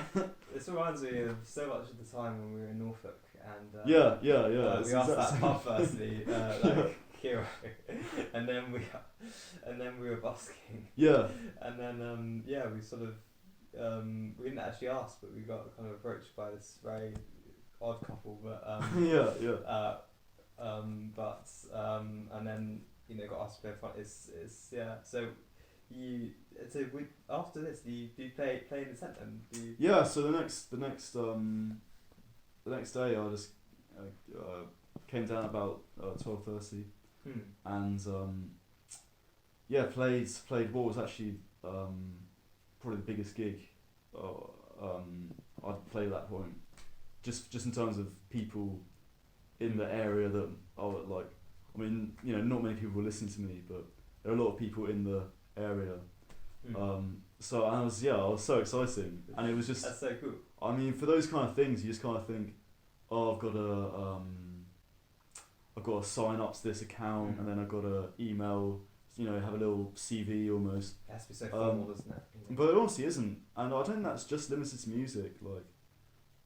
This reminds me of so much of the time when we were in Norfolk, and we asked that pub firstly, like, hero, and then we were busking, Yeah. and then we sort of we didn't actually ask, but we got kind of approached by this very odd couple, but and then got asked to play front. So we after this, do you play in the centre? Yeah. So the next day I just came down about 12:30, and played what was actually probably the biggest gig I'd played at that point. Just in terms of people in the area that not many people were listening to me, but there are a lot of people in the area. So I was so exciting, and it was just. That's so cool. I mean, for those kind of things, you just kind of think, oh, I've got to sign up to this account, and then I've got to email, have a little CV almost. It has to be so formal, doesn't it? But it honestly isn't, and I don't think that's just limited to music. Like,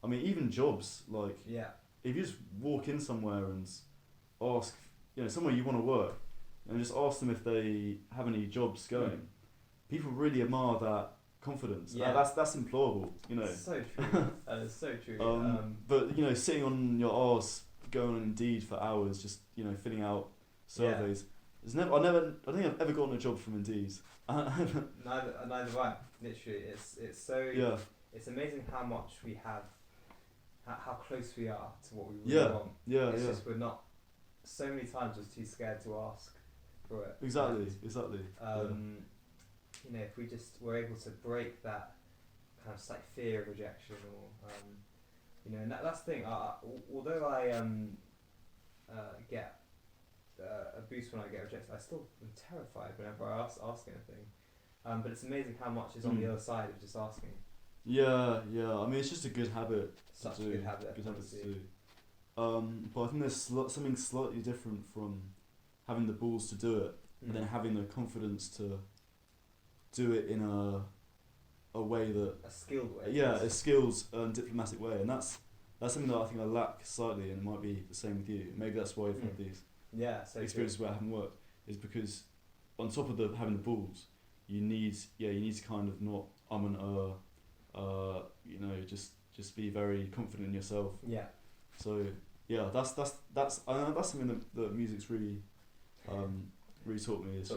I mean, even jobs. Like, if you just walk in somewhere and ask, somewhere you want to work, and just ask them if they have any jobs going, people really admire that confidence. Yeah, that's implorable. It's so true. It's so true. But sitting on your arse, going on Indeed for hours, just filling out surveys. I don't think I've ever gotten a job from Indeed. Neither have I. Literally, it's so. Yeah. It's amazing how much we have, how close we are to what we really want. Yeah. It's just we're not. So many times we're too scared to ask for it. Exactly. If we just were able to break that kind of like fear of rejection, or and that's the thing. Although I get a boost when I get rejected, I still am terrified whenever I ask anything. But it's amazing how much is on the other side of just asking. Yeah. I mean, it's just a good habit. Such a good habit. Good habit to do. But I think there's something slightly different from having the balls to do it, and then having the confidence to do it in a way that a skilled way. Yeah, a skilled diplomatic way, and that's something that I think I lack slightly, and it might be the same with you. Maybe that's why you've had these experiences where I haven't worked, is because on top of having the balls, you need to kind of not just be very confident in yourself. Yeah. So that's something that music's really taught me. It's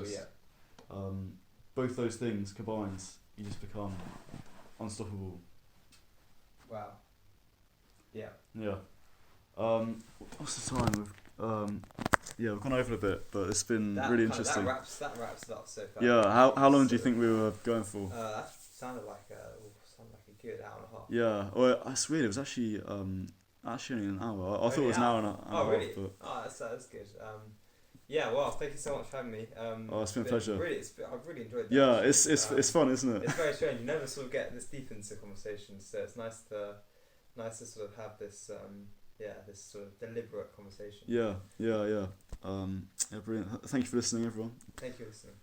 both those things combined, you just become unstoppable. Wow. Yeah. Yeah. What's the time? We've gone over a bit, but it's been really interesting. That wraps it up so fast. Yeah. How long do you think we were going for? That sounded like a good hour and a half. Yeah. Well, it's weird. It was actually only an hour. I thought it was an hour and a half. Oh, really? That's good. Well, thank you so much for having me. It's been a pleasure. I've really enjoyed that. Yeah, it's fun, isn't it? It's very strange. You never sort of get this deep into conversations, so it's nice to sort of have this this sort of deliberate conversation. Yeah. Brilliant. Thank you for listening, everyone. Thank you for listening.